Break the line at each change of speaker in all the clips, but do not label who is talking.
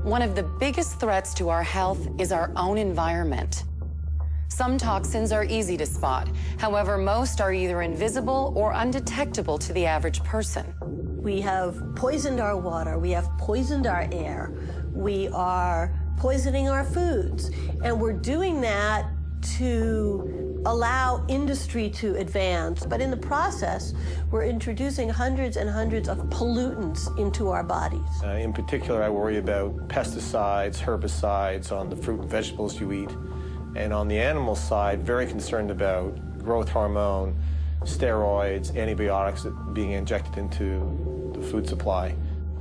One of the biggest threats to our health is our own environment. Some toxins are easy to spot. However, most are either invisible or undetectable to the average person.
We have poisoned our water, we have poisoned our air, we are poisoning our foods, and we're doing that to allow industry to advance. But in the process, we're introducing hundreds and hundreds of pollutants into our bodies.
In particular, I worry about pesticides, herbicides on the fruit and vegetables you eat. And on the animal side, very concerned about growth hormone, steroids, antibiotics being injected into the food supply.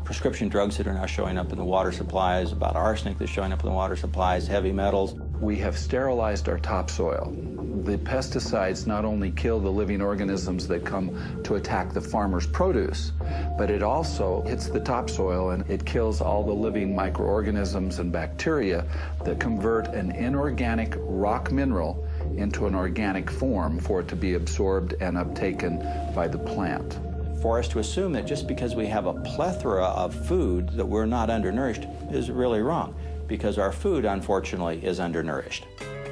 Prescription drugs that are now showing up in the water supplies, about arsenic that's showing up in the water supplies, heavy metals.
We have sterilized our topsoil. The pesticides not only kill the living organisms that come to attack the farmer's produce, but it also hits the topsoil and it kills all the living microorganisms and bacteria that convert an inorganic rock mineral into an organic form for it to be absorbed and uptaken by the plant.
For us to assume that just because we have a plethora of food that we're not undernourished is really wrong, because our food, unfortunately, is undernourished.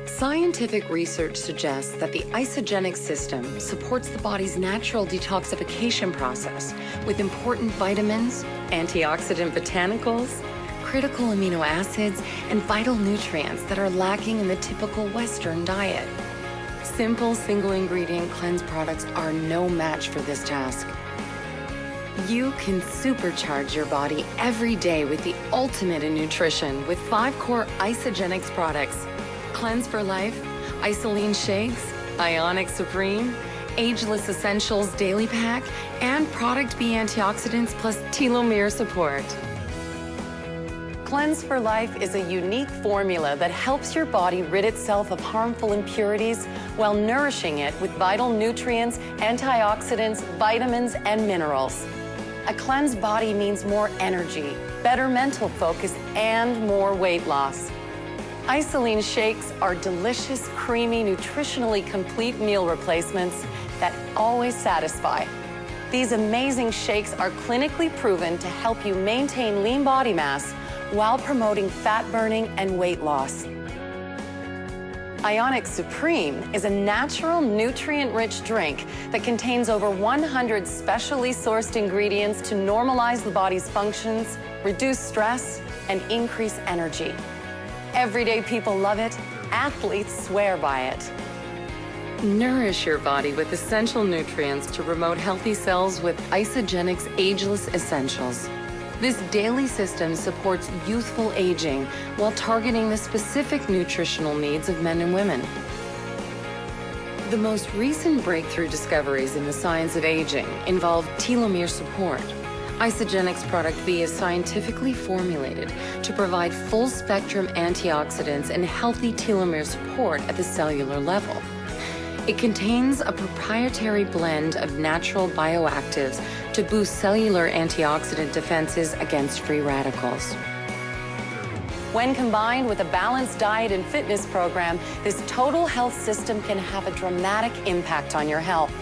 Scientific research suggests that the IsAgenix system supports the body's natural detoxification process with important vitamins, antioxidant botanicals, critical amino acids, and vital nutrients that are lacking in the typical Western diet. Simple single-ingredient cleanse products are no match for this task. You can supercharge your body every day with the ultimate in nutrition with 5 core IsAgenix products: Cleanse for Life, Isoline Shakes, IsAgenix Supreme, Ageless Essentials Daily Pack, and Product B Antioxidants plus telomere support. Cleanse for Life is a unique formula that helps your body rid itself of harmful impurities while nourishing it with vital nutrients, antioxidants, vitamins, and minerals. A cleansed body means more energy, better mental focus, and more weight loss. Isoline Shakes are delicious, creamy, nutritionally complete meal replacements that always satisfy. These amazing shakes are clinically proven to help you maintain lean body mass while promoting fat burning and weight loss. IsAgenix Supreme is a natural, nutrient-rich drink that contains over 100 specially sourced ingredients to normalize the body's functions, reduce stress, and increase energy. Everyday people love it. Athletes swear by it. Nourish your body with essential nutrients to promote healthy cells with IsAgenix Ageless Essentials. This daily system supports youthful aging while targeting the specific nutritional needs of men and women. The most recent breakthrough discoveries in the science of aging involve telomere support. IsAgenix Product B is scientifically formulated to provide full-spectrum antioxidants and healthy telomere support at the cellular level. It contains a proprietary blend of natural bioactives to boost cellular antioxidant defenses against free radicals. When combined with a balanced diet and fitness program, this total health system can have a dramatic impact on your health.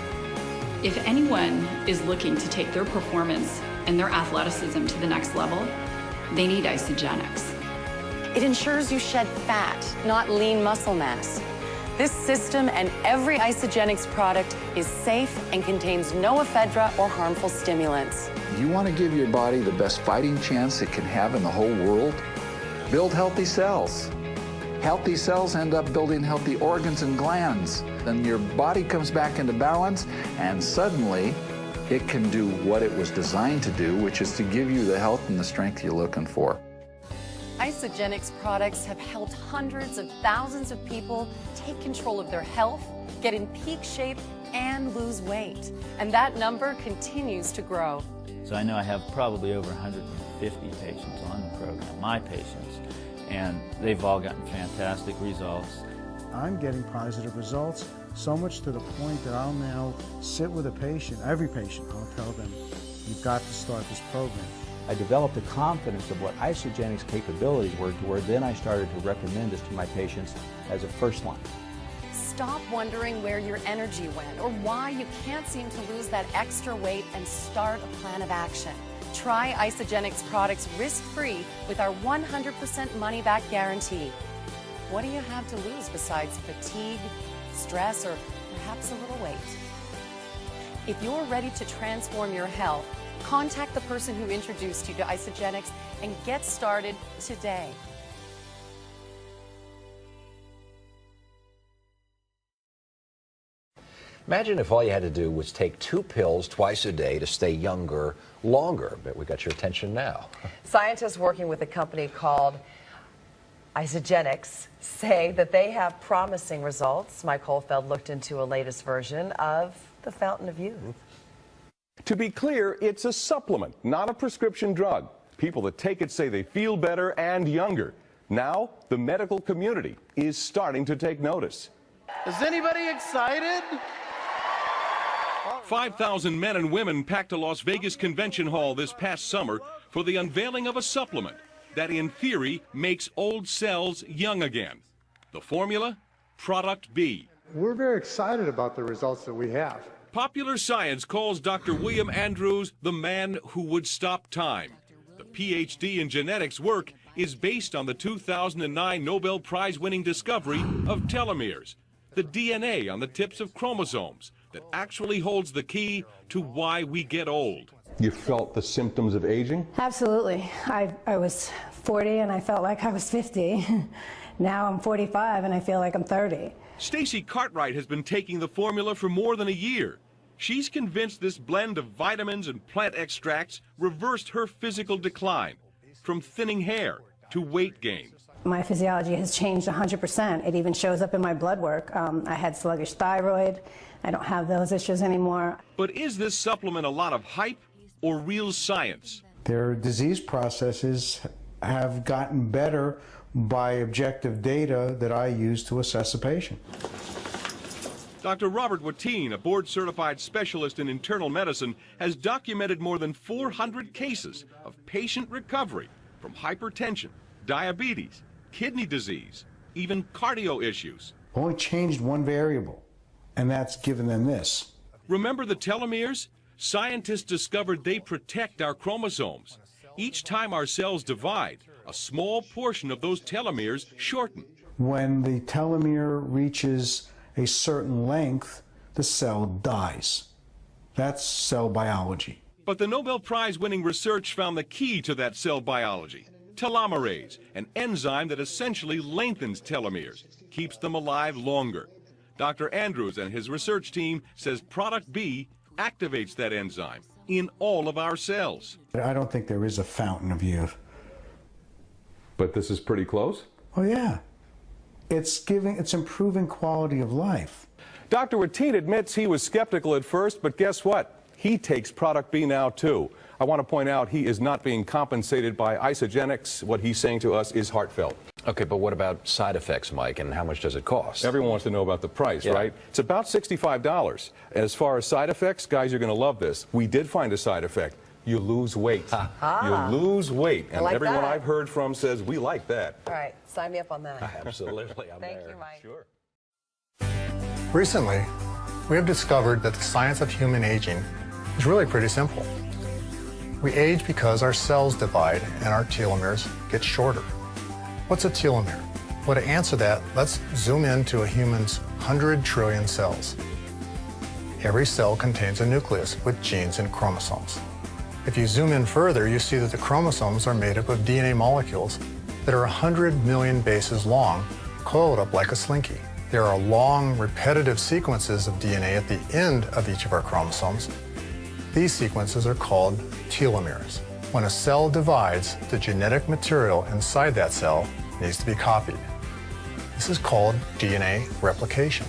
If anyone is looking to take their performance and their athleticism to the next level, they need IsAgenix.
It ensures you shed fat, not lean muscle mass. This system and every IsAgenix product is safe and contains no ephedra or harmful stimulants.
You want to give your body the best fighting chance it can have in the whole world? Build healthy cells. Healthy cells end up building healthy organs and glands. Then your body comes back into balance, and suddenly it can do what it was designed to do, which is to give you the health and the strength you're looking for.
IsAgenix products have helped hundreds of thousands of people take control of their health, get in peak shape, and lose weight. And that number continues to grow.
So I know I have probably over 150 patients on the program, my patients, and they've all gotten fantastic results.
I'm getting positive results, so much to the point that I'll now sit with a patient, every patient, I'll tell them, you've got to start this program.
I developed a confidence of what IsAgenix capabilities were to where then I started to recommend this to my patients as a first line.
Stop wondering where your energy went or why you can't seem to lose that extra weight and start a plan of action. Try IsAgenix products risk-free with our 100% money-back guarantee. What do you have to lose besides fatigue, stress, or perhaps a little weight? If you're ready to transform your health, contact the person who introduced you to IsAgenix and get started today.
Imagine if all you had to do was take 2 pills twice a day to stay younger longer. Bet we got your attention now.
Scientists working with a company called IsAgenix say that they have promising results. Mike Holfeld looked into a latest version of the Fountain of Youth.
To be clear, it's a supplement, not a prescription drug. People that take it say they feel better and younger. Now, the medical community is starting to take notice.
Is anybody excited?
5,000 men and women packed a Las Vegas convention hall this past summer for the unveiling of a supplement that, in theory, makes old cells young again. The formula? Product B.
We're very excited about the results that we have.
Popular Science calls Dr. William Andrews the man who would stop time. The PhD in genetics work is based on the 2009 Nobel Prize-winning discovery of telomeres, the DNA on the tips of chromosomes that actually holds the key to why we get old.
You felt the symptoms of aging?
Absolutely. I was 40 and I felt like I was 50. Now I'm 45 and I feel like I'm 30.
Stacy Cartwright has been taking the formula for more than a year. She's convinced this blend of vitamins and plant extracts reversed her physical decline, from thinning hair to weight gain.
My physiology has changed 100%. It even shows up in my blood work. I had sluggish thyroid. I don't have those issues anymore.
But is this supplement a lot of hype or real science?
Their disease processes have gotten better by objective data that I use to assess a patient.
Dr. Robert Watine, a board-certified specialist in internal medicine, has documented more than 400 cases of patient recovery from hypertension, diabetes, kidney disease, even cardio issues.
Only changed one variable, and that's given them this.
Remember the telomeres? Scientists discovered they protect our chromosomes. Each time our cells divide, a small portion of those telomeres shorten.
When the telomere reaches a certain length, the cell dies. That's cell biology.
But the Nobel Prize-winning research found the key to that cell biology. Telomerase, an enzyme that essentially lengthens telomeres, keeps them alive longer. Dr. Andrews and his research team says Product B activates that enzyme in all of our cells.
I don't think there is a fountain of youth.
But this is pretty close?
Oh yeah. It's improving quality of life.
Dr. Watine admits he was skeptical at first, but guess what? He takes Product B now too. I want to point out he is not being compensated by IsAgenix. What he's saying to us is heartfelt.
Okay, but what about side effects, Mike, and how much does it cost?
Everyone wants to know about the price,
Yeah.
right? It's about $65. As far as side effects, guys, you're going to love this. We did find a side effect. You lose weight. You lose weight. And
like
everyone
that.
I've heard from says we like that.
All right, sign me up on that.
Absolutely. I'm
Thank
there.
you, Mike.
Sure.
Recently, we have discovered that the science of human aging is really pretty simple. We age because our cells divide and our telomeres get shorter. What's a telomere? Well, to answer that, let's zoom into a human's 100 trillion cells. Every cell contains a nucleus with genes and chromosomes. If you zoom in further, you see that the chromosomes are made up of DNA molecules that are 100 million bases long, coiled up like a slinky. There are long, repetitive sequences of DNA at the end of each of our chromosomes. These sequences are called telomeres. When a cell divides, the genetic material inside that cell needs to be copied. This is called DNA replication.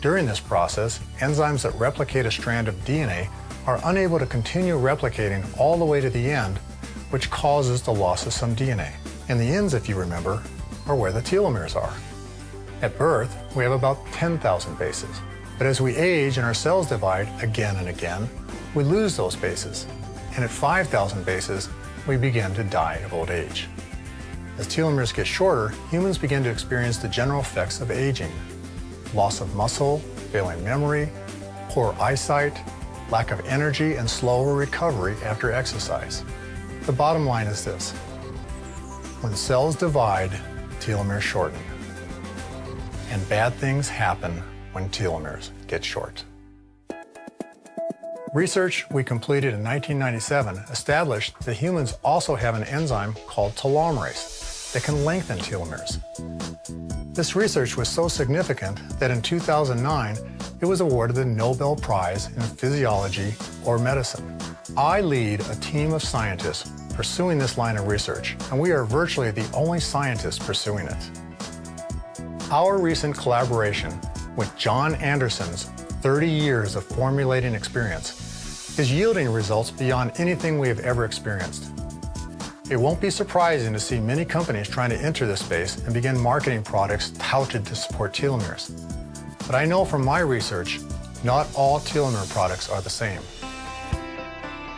During this process, enzymes that replicate a strand of DNA are unable to continue replicating all the way to the end, which causes the loss of some DNA. And the ends, if you remember, are where the telomeres are. At birth, we have about 10,000 bases. But as we age and our cells divide again and again, we lose those bases. And at 5,000 bases, we begin to die of old age. As telomeres get shorter, humans begin to experience the general effects of aging. Loss of muscle, failing memory, poor eyesight, lack of energy, and slower recovery after exercise. The bottom line is this: when cells divide, telomeres shorten. And bad things happen when telomeres get short. Research we completed in 1997 established that humans also have an enzyme called telomerase that can lengthen telomeres. This research was so significant that in 2009, it was awarded the Nobel Prize in Physiology or Medicine. I lead a team of scientists pursuing this line of research, and we are virtually the only scientists pursuing it. Our recent collaboration with John Anderson's 30 years of formulating experience is yielding results beyond anything we have ever experienced. It won't be surprising to see many companies trying to enter this space and begin marketing products touted to support telomeres. But I know from my research, not all telomere products are the same.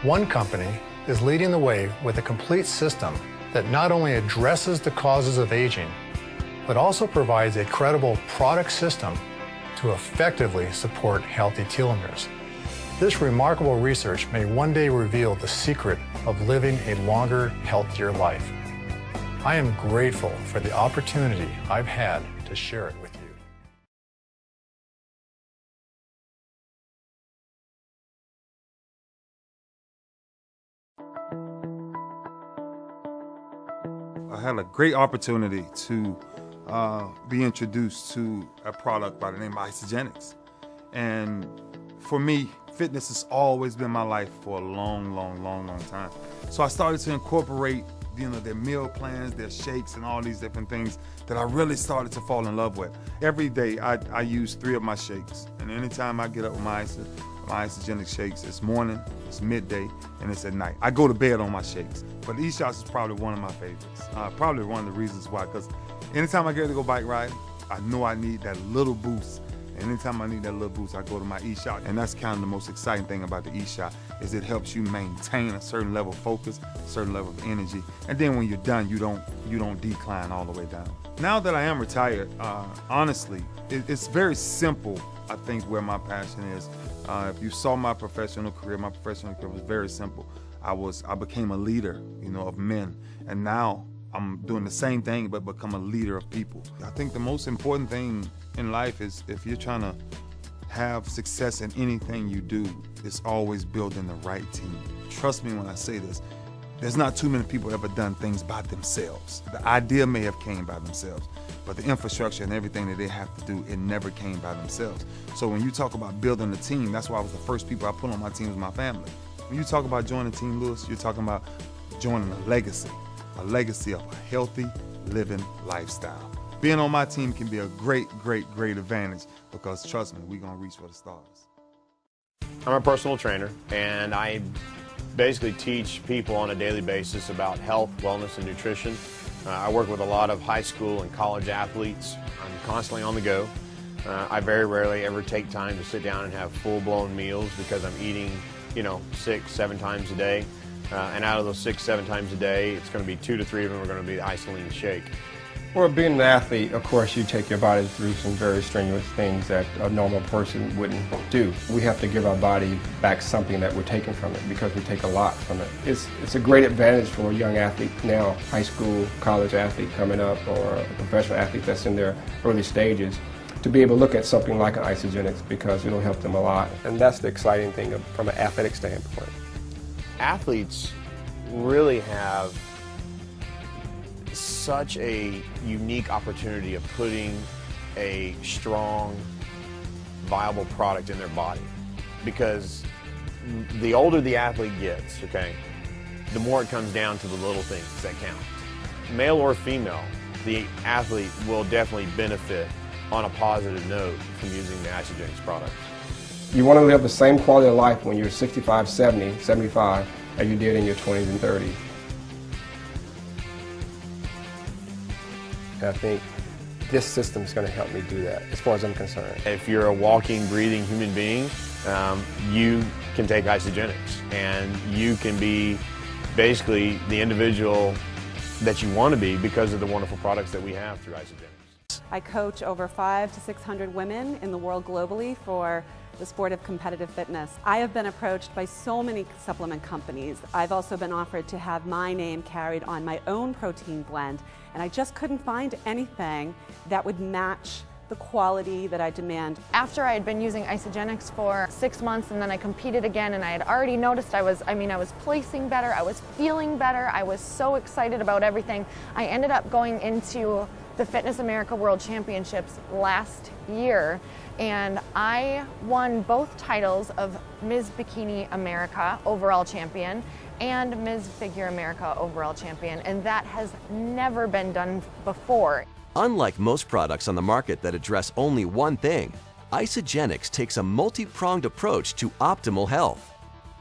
One company is leading the way with a complete system that not only addresses the causes of aging, but also provides a credible product system to effectively support healthy telomeres. This remarkable research may one day reveal the secret of living a longer, healthier life. I am grateful for the opportunity I've had to share it with you.
I had a great opportunity to be introduced to a product by the name of IsAgenix. And for me, fitness has always been my life for a long time. So I started to incorporate, their meal plans, their shakes, and all these different things that I really started to fall in love with. Every day I use 3 of my shakes, and anytime I get up with my IsAgenix shakes, it's morning, it's midday, and it's at night. I go to bed on my shakes, but eShots is probably one of my favorites. Probably one of the reasons why, because anytime I get to go bike riding, I know I need that little boost. And anytime I need that little boost, I go to my eShot. And that's kind of the most exciting thing about the eShot, is it helps you maintain a certain level of focus, a certain level of energy. And then when you're done, you don't decline all the way down. Now that I am retired, honestly, it's very simple, I think, where my passion is. If you saw my professional career was very simple. I became a leader, of men. And now I'm doing the same thing, but become a leader of people. I think the most important thing in life is, if you're trying to have success in anything you do, it's always building the right team. Trust me when I say this, there's not too many people ever done things by themselves. The idea may have came by themselves, but the infrastructure and everything that they have to do, it never came by themselves. So when you talk about building a team, that's why I was the first people I put on my team was my family. When you talk about joining Team Lewis, you're talking about joining a legacy of a healthy living lifestyle. Being on my team can be a great advantage, because trust me, we're gonna reach for the stars.
I'm a personal trainer, and I basically teach people on a daily basis about health, wellness, and nutrition. I work with a lot of high school and college athletes. I'm constantly on the go. I very rarely ever take time to sit down and have full-blown meals, because I'm eating, 6-7 times a day. And out of those 6-7 times a day, it's going to be 2 to 3 of them are going to be the isolene shake.
Well, being an athlete, of course, you take your body through some very strenuous things that a normal person wouldn't do. We have to give our body back something that we're taking from it, because we take a lot from it. It's a great advantage for a young athlete now, high school, college athlete coming up, or a professional athlete that's in their early stages, to be able to look at something like an IsAgenix, because it'll help them a lot. And that's the exciting thing from an athletic standpoint.
Athletes really have such a unique opportunity of putting a strong, viable product in their body, because the older the athlete gets, the more it comes down to the little things that count. Male or female, the athlete will definitely benefit on a positive note from using the IsAgenix product.
You want to live the same quality of life when you're 65, 70, 75 as you did in your 20s and 30s. And I think this system is going to help me do that, as far as I'm concerned.
If you're a walking, breathing human being, you can take IsAgenix, and you can be basically the individual that you want to be because of the wonderful products that we have through IsAgenix.
I coach over 500 to 600 women in the world globally for the sport of competitive fitness. I have been approached by so many supplement companies. I've also been offered to have my name carried on my own protein blend, and I just couldn't find anything that would match the quality that I demand.
After I had been using IsAgenix for 6 months and then I competed again, and I had already noticed I was placing better, I was feeling better, I was so excited about everything. I ended up going into the Fitness America World Championships last year, and I won both titles of Ms. Bikini America overall champion and Ms. Figure America overall champion, and that has never been done before.
Unlike most products on the market that address only one thing, IsAgenix takes a multi-pronged approach to optimal health.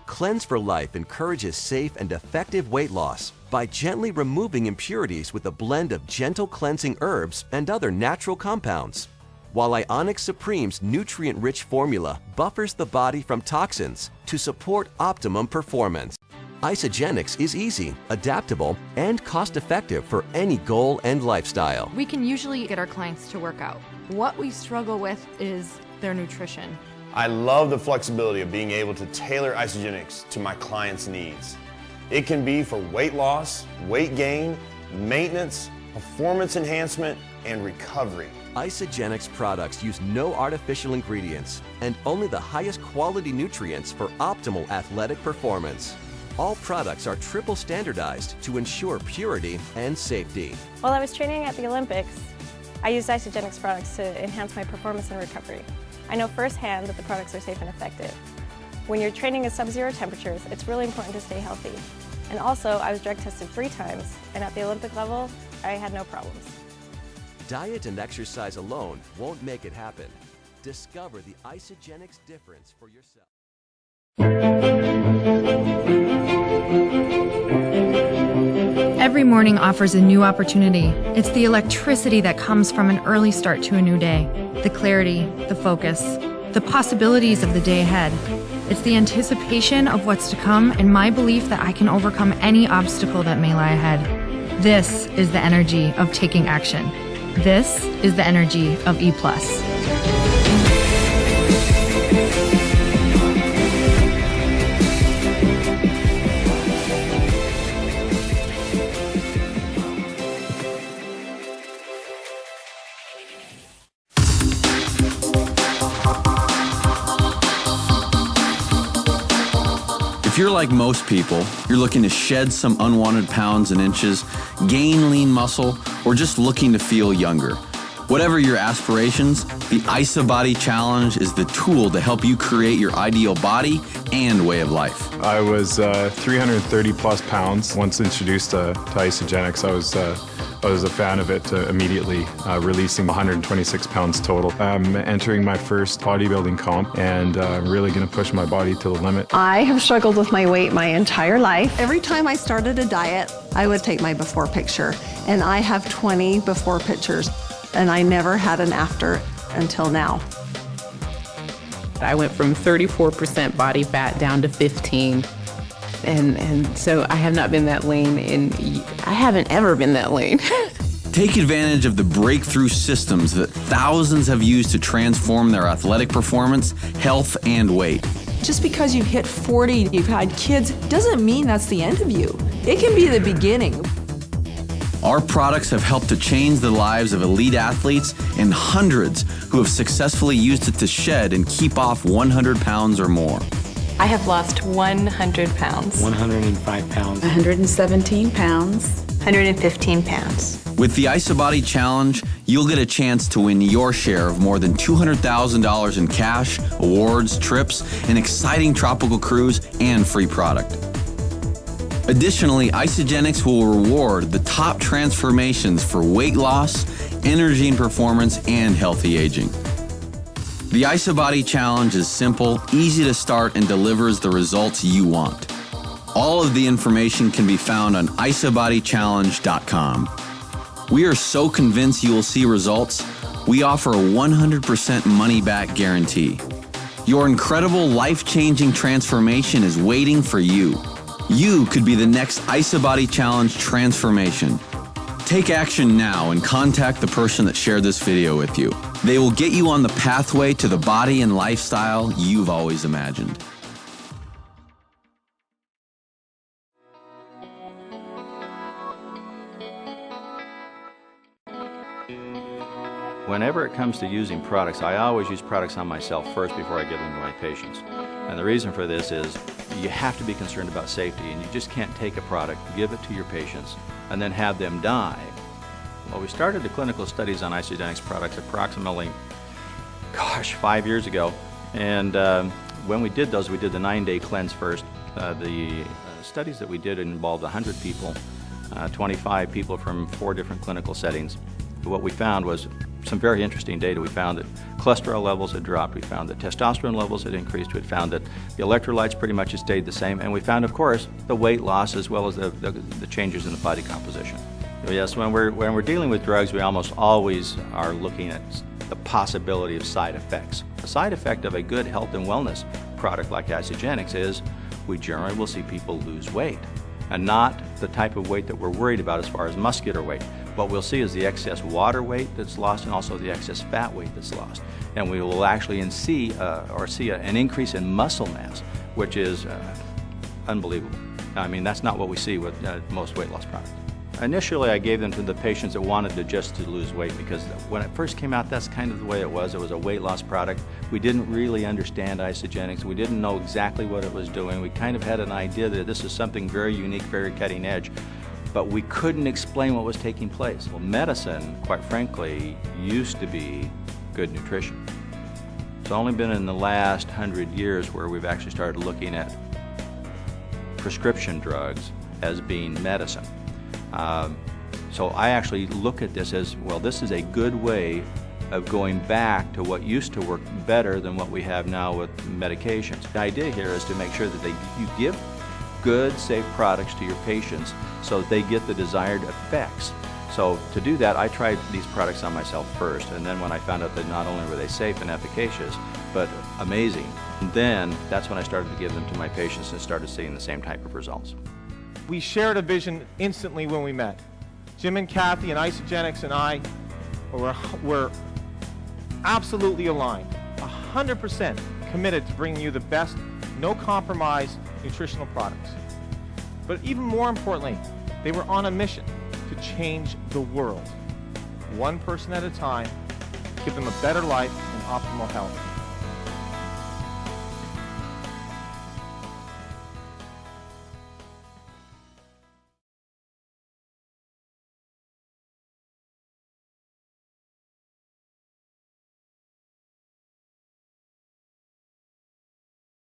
Cleanse for Life encourages safe and effective weight loss by gently removing impurities with a blend of gentle cleansing herbs and other natural compounds, while IsAgenix Supreme's nutrient-rich formula buffers the body from toxins to support optimum performance. IsAgenix is easy, adaptable, and cost-effective for any goal and lifestyle.
We can usually get our clients to work out. What we struggle with is their nutrition.
I love the flexibility of being able to tailor IsAgenix to my clients' needs. It can be for weight loss, weight gain, maintenance, performance enhancement, and recovery.
IsAgenix products use no artificial ingredients and only the highest quality nutrients for optimal athletic performance. All products are triple standardized to ensure purity and safety.
While I was training at the Olympics, I used IsAgenix products to enhance my performance and recovery. I know firsthand that the products are safe and effective. When you're training at sub-zero temperatures, it's really important to stay healthy. And also, I was drug tested 3 times, and at the Olympic level, I had no problems.
Diet and exercise alone won't make it happen. Discover the IsAgenix difference for yourself.
Every morning offers a new opportunity. It's the electricity that comes from an early start to a new day, the clarity, the focus, the possibilities of the day ahead. It's the anticipation of what's to come and my belief that I can overcome any obstacle that may lie ahead. This is the energy of taking action. This is the energy of E+.
If you're like most people, you're looking to shed some unwanted pounds and inches, gain lean muscle, or just looking to feel younger. Whatever your aspirations, the IsaBody Challenge is the tool to help you create your ideal body and way of life.
I was 330 plus pounds. Once introduced to IsAgenix, I was a fan of it, immediately releasing 126 pounds total. I'm entering my first bodybuilding comp and really going to push my body to the limit.
I have struggled with my weight my entire life. Every time I started a diet, I would take my before picture, and I have 20 before pictures, and I never had an after until now.
I went from 34% body fat down to 15%. And so I have not been that lean, and I haven't ever been that lean.
Take advantage of the breakthrough systems that thousands have used to transform their athletic performance, health, and weight.
Just because you've hit 40, you've had kids, doesn't mean that's the end of you. It can be the beginning.
Our products have helped to change the lives of elite athletes and hundreds who have successfully used it to shed and keep off 100 pounds or more.
I have lost 100 pounds.
105 pounds.
117 pounds. 115 pounds.
With the IsaBody Challenge, you'll get a chance to win your share of more than $200,000 in cash, awards, trips, an exciting tropical cruise, and free product. Additionally, IsAgenix will reward the top transformations for weight loss, energy and performance, and healthy aging. The IsaBody Challenge is simple, easy to start, and delivers the results you want. All of the information can be found on IsaBodyChallenge.com. We are so convinced you will see results, we offer a 100% money-back guarantee. Your incredible life-changing transformation is waiting for you. You could be the next IsaBody Challenge transformation. Take action now and contact the person that shared this video with you. They will get you on the pathway to the body and lifestyle you've always imagined.
Whenever it comes to using products, I always use products on myself first before I give them to my patients. And the reason for this is you have to be concerned about safety, and you just can't take a product, give it to your patients, and then have them die. Well, we started the clinical studies on IsAgenix products approximately, 5 years ago. And when we did those, we did the 9-day cleanse first. The studies that we did involved 100 people, 25 people from 4 different clinical settings. What we found was some very interesting data. We found that cholesterol levels had dropped. We found that testosterone levels had increased. We found that the electrolytes pretty much had stayed the same. And we found, of course, the weight loss as well as the changes in the body composition. So yes, when we're dealing with drugs, we almost always are looking at the possibility of side effects. The side effect of a good health and wellness product like IsAgenix is we generally will see people lose weight, and not the type of weight that we're worried about as far as muscular weight. What we'll see is the excess water weight that's lost and also the excess fat weight that's lost. And we will actually see an increase in muscle mass, which is unbelievable. I mean, that's not what we see with most weight loss products. Initially, I gave them to the patients that wanted to lose weight, because when it first came out, that's kind of the way it was. It was a weight loss product. We didn't really understand IsAgenix. We didn't know exactly what it was doing. We kind of had an idea that this is something very unique, very cutting edge, but we couldn't explain what was taking place. Well, medicine, quite frankly, used to be good nutrition. It's only been in the last 100 years where we've actually started looking at prescription drugs as being medicine. So I actually look at this as, well, this is a good way of going back to what used to work better than what we have now with medications. The idea here is to make sure that you give good, safe products to your patients so that they get the desired effects. So to do that, I tried these products on myself first, and then when I found out that not only were they safe and efficacious, but amazing, then that's when I started to give them to my patients and started seeing the same type of results.
We shared a vision instantly when we met. Jim and Kathy and IsAgenix and I were absolutely aligned, 100% committed to bringing you the best, no compromise nutritional products. But even more importantly, they were on a mission to change the world, one person at a time, give them a better life and optimal health.